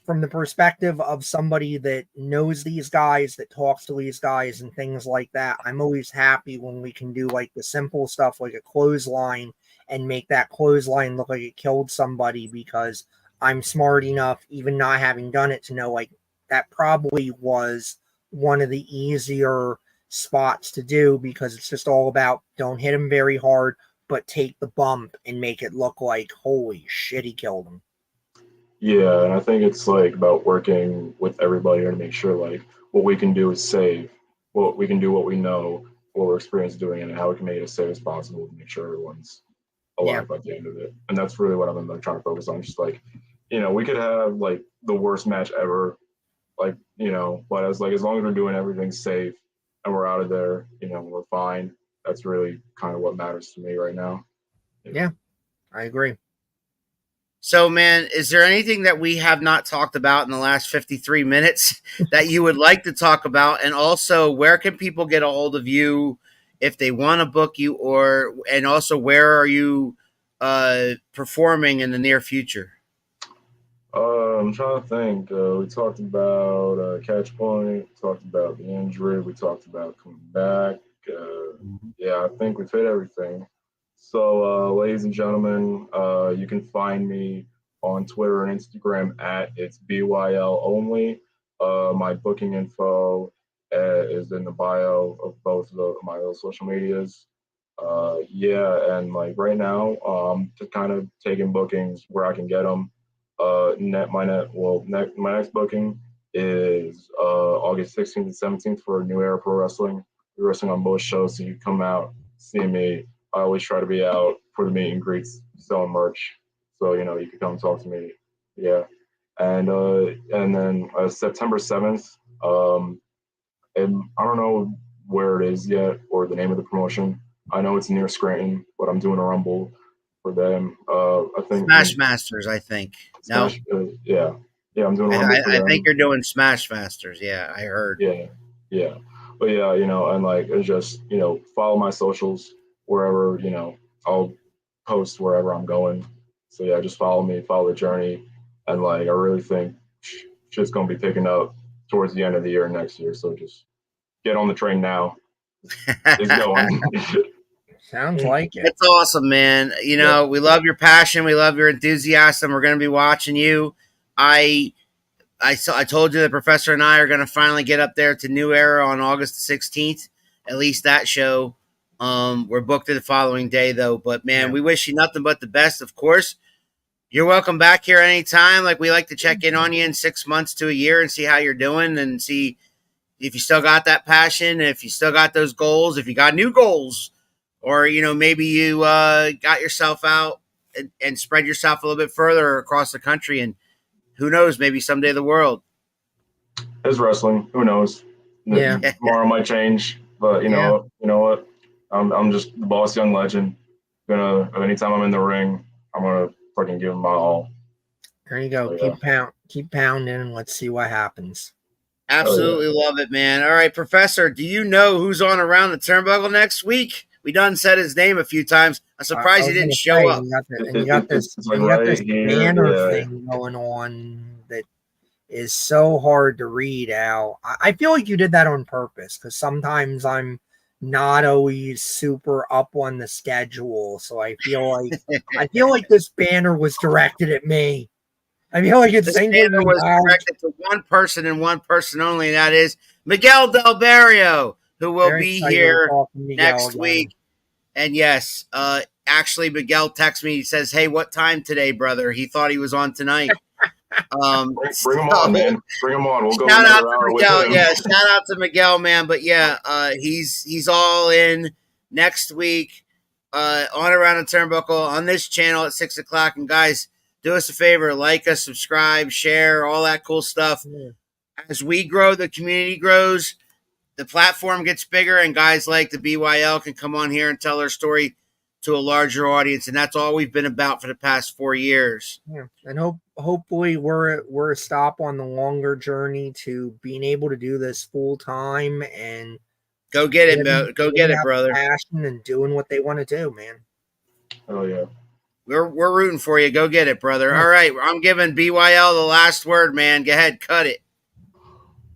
S5: from the perspective of somebody that knows these guys, that talks to these guys and things like that, I'm always happy when we can do like the simple stuff like a clothesline and make that clothesline look like it killed somebody, because I'm smart enough, even not having done it, to know like that probably was one of the easier spots to do, because it's just all about don't hit him very hard, but take the bump and make it look like, holy shit, he killed him.
S2: Yeah, and I think it's like about working with everybody to make sure like what we can do is safe, what we can do, what we know, what we're experienced doing, and how we can make it as safe as possible to make sure everyone's alive by the end of it. And that's really what I'm like trying to focus on. Just like, we could have like the worst match ever, like, but as long as we're doing everything safe and we're out of there, we're fine. That's really kind of what matters to me right now.
S5: Yeah, I agree.
S1: So, man, is there anything that we have not talked about in the last 53 minutes that you would like to talk about? And also, where can people get a hold of you if they want to book you, and also where are you performing in the near future?
S2: I'm trying to think. We talked about catch point, talked about the injury, we talked about coming back. I think we've hit everything. So, ladies and gentlemen, you can find me on Twitter and Instagram at it's BYL only. My booking info is in the bio of both my social medias. And like right now, just kind of taking bookings where I can get them. My next booking is August 16th and 17th for New Era Pro Wrestling. We're wrestling on both shows, so you come out, see me. I always try to be out for the meet and greets, selling merch. So, you can come talk to me. Yeah. And then September 7th, and I don't know where it is yet or the name of the promotion. I know it's near Scranton, but I'm doing a Rumble for them. I think
S1: Smash Masters, I think.
S2: Smash,
S1: No?
S2: Yeah, I'm doing a Rumble for them.
S1: I think you're doing Smash Masters. Yeah, I heard.
S2: Yeah. But yeah, and like, it's just, follow my socials wherever, I'll post wherever I'm going. So yeah, just follow me, follow the journey. And like, I really think shit's going to be picking up towards the end of the year next year. So just get on the train now. It's going.
S5: Sounds like it.
S1: It's awesome, man. You know, we love your passion. We love your enthusiasm. We're going to be watching you. I told you the professor and I are going to finally get up there to New Era on August 16th. At least that show. We're booked the following day, though. But, man, we wish you nothing but the best, of course. You're welcome back here anytime. Like, we like to check in on you in 6 months to a year and see how you're doing and see if you still got that passion, if you still got those goals, if you got new goals, or, you know, maybe you got yourself out and spread yourself a little bit further across the country. And who knows, maybe someday the world.
S2: It's wrestling. Who knows?
S5: Yeah.
S2: Tomorrow might change, but you know what? I'm just the boss young legend. Anytime I'm in the ring, I'm gonna fucking give him my all.
S5: There you go. Keep pounding, and let's see what happens.
S1: Absolutely love it, man. All right, Professor, do you know who's on Around the Turnbuckle next week? We done said his name a few times. I'm surprised he didn't show up.
S5: You got this banner thing going on that is so hard to read out. I feel like you did that on purpose because sometimes I'm not always super up on the schedule. So I feel like this banner was directed at me. I feel like it's
S1: this banner was directed to one person and one person only, and that is Miguel Del Barrio, who will be here next week. And yes, actually, Miguel texts me. He says, "Hey, what time today, brother?" He thought he was on tonight.
S2: Bring him on, man. Bring him on. We'll go
S1: shout out to Miguel. Yeah, shout out to Miguel, man. But yeah, he's all in next week on Around the Turnbuckle on this channel at 6 o'clock. And guys, do us a favor, like us, subscribe, share, all that cool stuff. Yeah. As we grow, the community grows, the platform gets bigger, and guys like the BYL can come on here and tell their story to a larger audience, and that's all we've been about for the past 4 years.
S5: Yeah, and hopefully we're a stop on the longer journey to being able to do this full time and
S1: go get it, brother.
S5: Passion and doing what they want to do, man.
S2: Oh yeah.
S1: We're rooting for you. Go get it, brother. All right, I'm giving BYL the last word, man. Go ahead, cut it.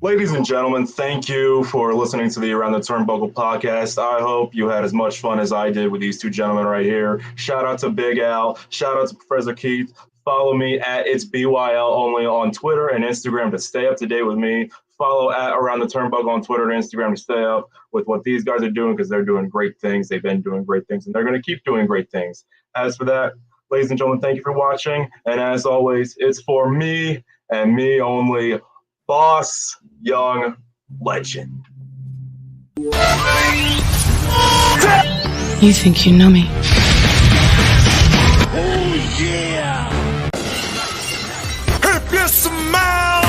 S2: Ladies and gentlemen, thank you for listening to the Around the Turnbuckle podcast. I hope you had as much fun as I did with these two gentlemen right here. Shout out to Big Al. Shout out to Professor Keith. Follow me at It's BYL only on Twitter and Instagram to stay up to date with me. Follow at Around the Turnbuckle on Twitter and Instagram to stay up with what these guys are doing because they're doing great things. They've been doing great things, and they're going to keep doing great things. As for that, ladies and gentlemen, thank you for watching. And as always, it's for me and me only, Boss Young Legend.
S6: You think you know me?
S3: Oh, yeah! If you smile!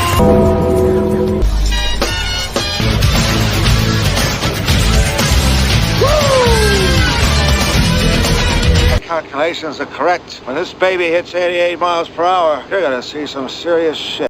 S7: Calculations are correct. When this baby hits 88 miles per hour, you're gonna see some serious shit.